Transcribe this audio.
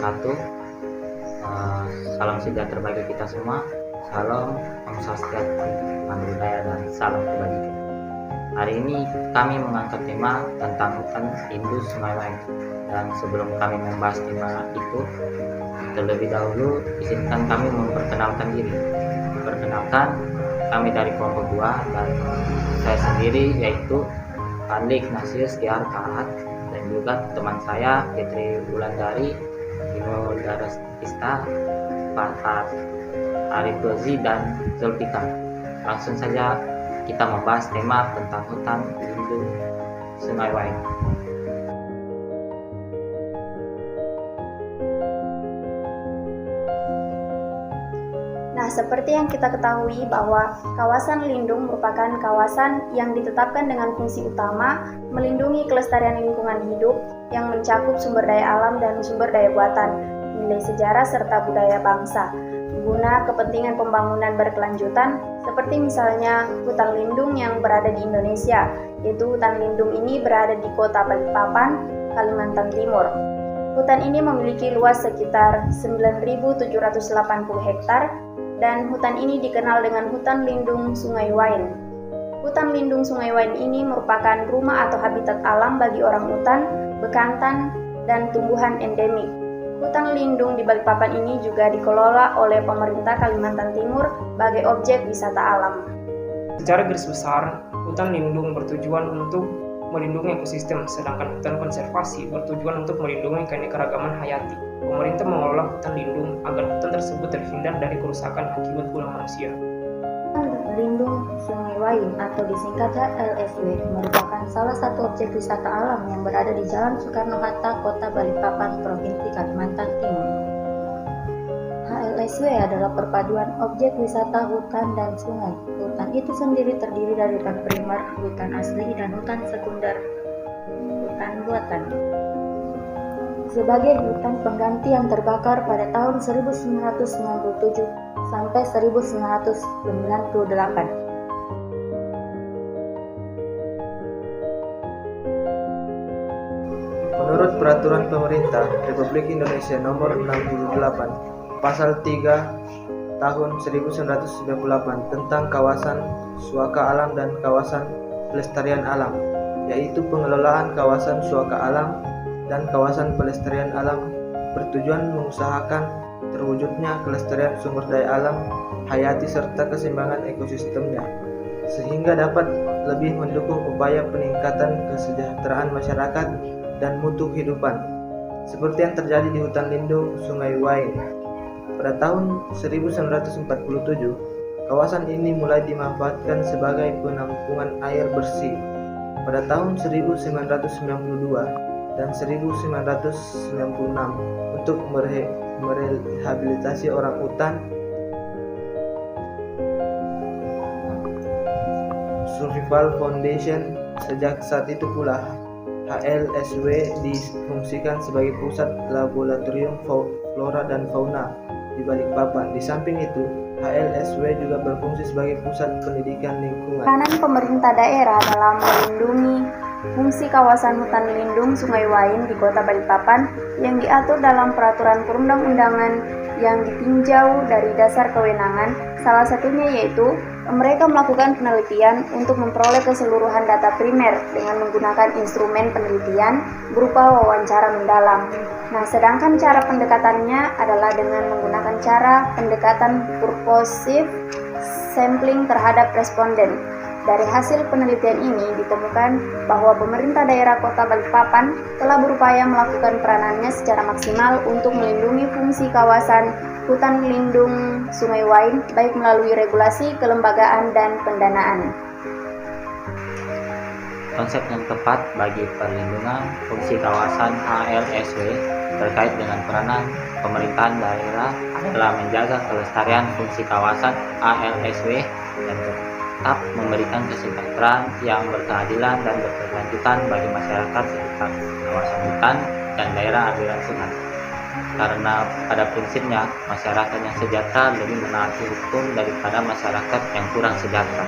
wabarakatuh. Salam sejahtera bagi kita semua. Salam, Om Swastiastu, Namo Buddhaya, dan salam kebajikan. Hari ini kami mengangkat tema tentang hutan lindung Sungai Wain. Dan sebelum kami membahas tema itu, terlebih dahulu izinkan kami memperkenalkan diri. Perkenalkan, kami dari kelompok 2 dan saya sendiri yaitu Fadli Ignatius Tiar Kahat, dan juga teman saya Fitri Wulandari, Bimo Darastista, Farhat Arif Rozi, dan Zulfikar. Langsung saja kita membahas tema tentang hutan lindung Sungai Wain. Nah, seperti yang kita ketahui bahwa kawasan lindung merupakan kawasan yang ditetapkan dengan fungsi utama melindungi kelestarian lingkungan hidup yang mencakup sumber daya alam dan sumber daya buatan, nilai sejarah serta budaya bangsa, guna kepentingan pembangunan berkelanjutan, seperti misalnya hutan lindung yang berada di Indonesia, yaitu hutan lindung ini berada di Kota Balikpapan, Kalimantan Timur. Hutan ini memiliki luas sekitar 9.780 hektar, dan hutan ini dikenal dengan hutan lindung Sungai Wain. Hutan lindung Sungai Wain ini merupakan rumah atau habitat alam bagi orang utan, bekantan, dan tumbuhan endemik. Hutan lindung di Balikpapan ini juga dikelola oleh pemerintah Kalimantan Timur sebagai objek wisata alam. Secara garis besar, hutan lindung bertujuan untuk melindungi ekosistem, sedangkan hutan konservasi bertujuan untuk melindungi keanekaragaman hayati. Pemerintah mengelola hutan lindung agar hutan tersebut terhindar dari kerusakan akibat ulah manusia. Hutan lindung Sungai Wain atau disingkat HLSW merupakan salah satu objek wisata alam yang berada di Jalan Soekarno-Hatta, Kota Balikpapan, Provinsi Kalimantan Timur. HLSW adalah perpaduan objek wisata hutan dan sungai. Hutan itu sendiri terdiri dari hutan primer, hutan asli, dan hutan sekunder, hutan buatan. Sebagai hutan pengganti yang terbakar pada tahun 1997 sampai 1998. Menurut Peraturan Pemerintah Republik Indonesia Nomor 68, Pasal 3 Tahun 1998 tentang kawasan suaka alam dan kawasan pelestarian alam, yaitu pengelolaan kawasan suaka alam dan kawasan pelestarian alam bertujuan mengusahakan terwujudnya kelestarian sumber daya alam hayati serta keseimbangan ekosistemnya, sehingga dapat lebih mendukung upaya peningkatan kesejahteraan masyarakat dan mutu kehidupan, seperti yang terjadi di hutan lindung Sungai Wain. Pada tahun 1947, kawasan ini mulai dimanfaatkan sebagai penampungan air bersih. Pada tahun 1992 dan 1996 untuk merehabilitasi orang utan, Survival Foundation. Sejak saat itu pula HLSW difungsikan sebagai pusat laboratorium flora dan fauna di Balikpapan. Di samping itu, HLSW juga berfungsi sebagai pusat pendidikan lingkungan. Peranan pemerintah daerah dalam melindungi fungsi kawasan hutan lindung Sungai Wain di Kota Balikpapan yang diatur dalam peraturan perundang-undangan yang ditinjau dari dasar kewenangan, salah satunya yaitu mereka melakukan penelitian untuk memperoleh keseluruhan data primer dengan menggunakan instrumen penelitian berupa wawancara mendalam. Nah, sedangkan cara pendekatannya adalah dengan menggunakan cara pendekatan purposive sampling terhadap responden. Dari hasil penelitian ini ditemukan bahwa pemerintah daerah Kota Balikpapan telah berupaya melakukan peranannya secara maksimal untuk melindungi fungsi kawasan hutan lindung Sungai Wain, baik melalui regulasi, kelembagaan, dan pendanaan. Konsep yang tepat bagi perlindungan fungsi kawasan HLSW terkait dengan peranan pemerintahan daerah adalah menjaga kelestarian fungsi kawasan HLSW dan tetap memberikan kesejahteraan yang berkeadilan dan berkelanjutan bagi masyarakat sekitar kawasan hutan dan daerah aliran sungai. Karena pada prinsipnya masyarakat yang sejahtera lebih menaati hukum daripada masyarakat yang kurang sejahtera.